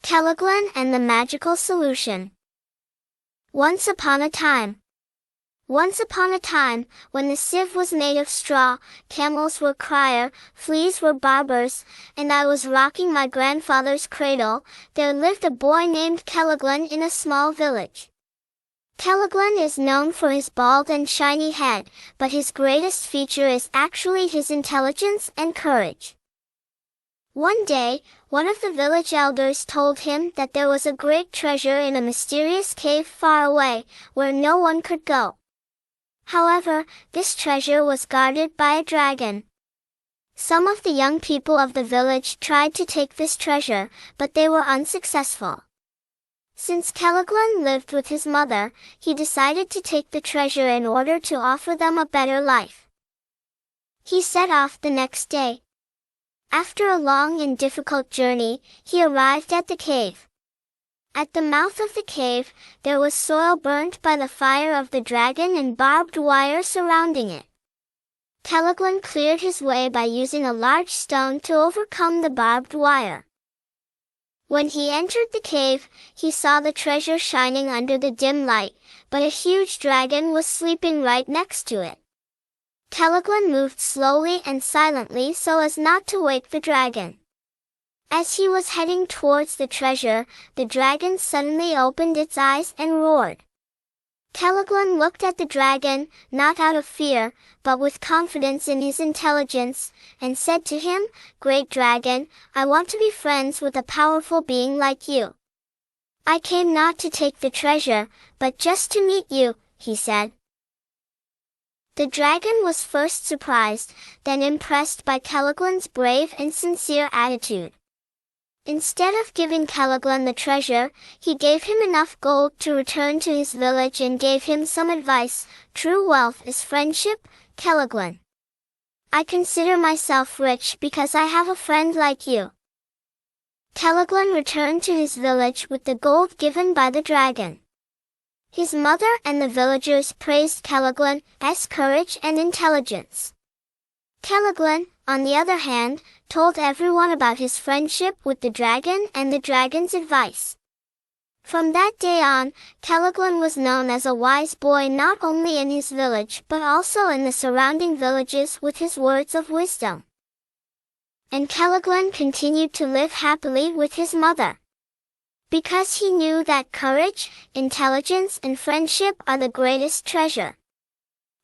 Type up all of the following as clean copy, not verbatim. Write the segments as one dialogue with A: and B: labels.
A: KeloGlan and the Magical Solution. Once upon a time. Once upon a time, when the sieve was made of straw, camels were crier, fleas were barbers, and I was rocking my grandfather's cradle, there lived a boy named KeloGlan in a small village. KeloGlan is known for his bald and shiny head, but his greatest feature is actually his intelligence and courage. One day, one of the village elders told him that there was a great treasure in a mysterious cave far away, where no one could go. However, this treasure was guarded by a dragon. Some of the young people of the village tried to take this treasure, but they were unsuccessful. Since KeloGlan lived with his mother, he decided to take the treasure in order to offer them a better life. He set off the next day. After a long and difficult journey, he arrived at the cave. At the mouth of the cave, there was soil burnt by the fire of the dragon and barbed wire surrounding it. KeloGlan cleared his way by using a large stone to overcome the barbed wire. When he entered the cave, he saw the treasure shining under the dim light, but a huge dragon was sleeping right next to it. KeloGlan moved slowly and silently so as not to wake the dragon. As he was heading towards the treasure, the dragon suddenly opened its eyes and roared. KeloGlan looked at the dragon, not out of fear, but with confidence in his intelligence, and said to him, "Great dragon, I want to be friends with a powerful being like you. I came not to take the treasure, but just to meet you," he said. The dragon was first surprised, then impressed by KeloGlan's brave and sincere attitude. Instead of giving KeloGlan the treasure, he gave him enough gold to return to his village and gave him some advice. "True wealth is friendship, KeloGlan. I consider myself rich because I have a friend like you." KeloGlan returned to his village with the gold given by the dragon. His mother and the villagers praised KeloGlan's courage and intelligence. KeloGlan, on the other hand, told everyone about his friendship with the dragon and the dragon's advice. From that day on, KeloGlan was known as a wise boy not only in his village but also in the surrounding villages with his words of wisdom. And KeloGlan continued to live happily with his mother. Because he knew that courage, intelligence and friendship are the greatest treasure.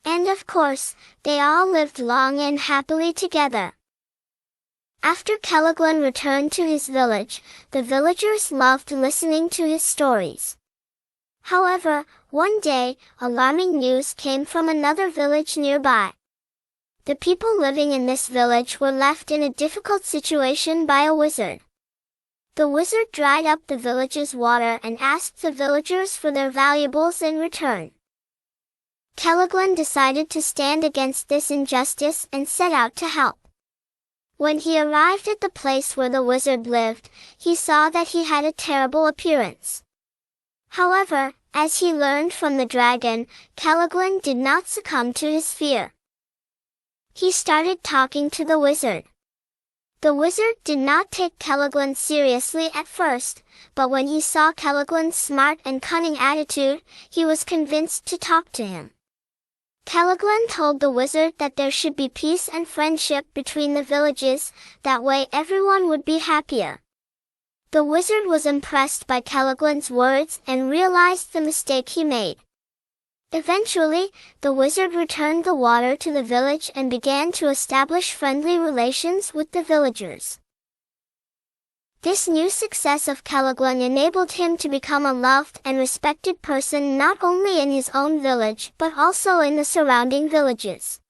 A: And of course, they all lived long and happily together. After KeloGlan returned to his village, the villagers loved listening to his stories. However, one day, alarming news came from another village nearby. The people living in this village were left in a difficult situation by a wizard. The wizard dried up the village's water and asked the villagers for their valuables in return. KeloGlan decided to stand against this injustice and set out to help. When he arrived at the place where the wizard lived, he saw that he had a terrible appearance. However, as he learned from the dragon, KeloGlan did not succumb to his fear. He started talking to the wizard. The wizard did not take KeloGlan seriously at first, but when he saw KeloGlan's smart and cunning attitude, he was convinced to talk to him. KeloGlan told the wizard that there should be peace and friendship between the villages, that way everyone would be happier. The wizard was impressed by KeloGlan's words and realized the mistake he made. Eventually, the wizard returned the water to the village and began to establish friendly relations with the villagers. This new success of KeloGlan enabled him to become a loved and respected person not only in his own village but also in the surrounding villages.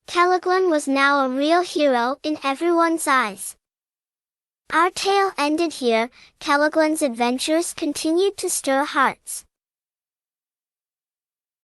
A: KeloGlan was now a real hero in everyone's eyes. Our tale ended here. KeloGlan's adventures continued to stir hearts.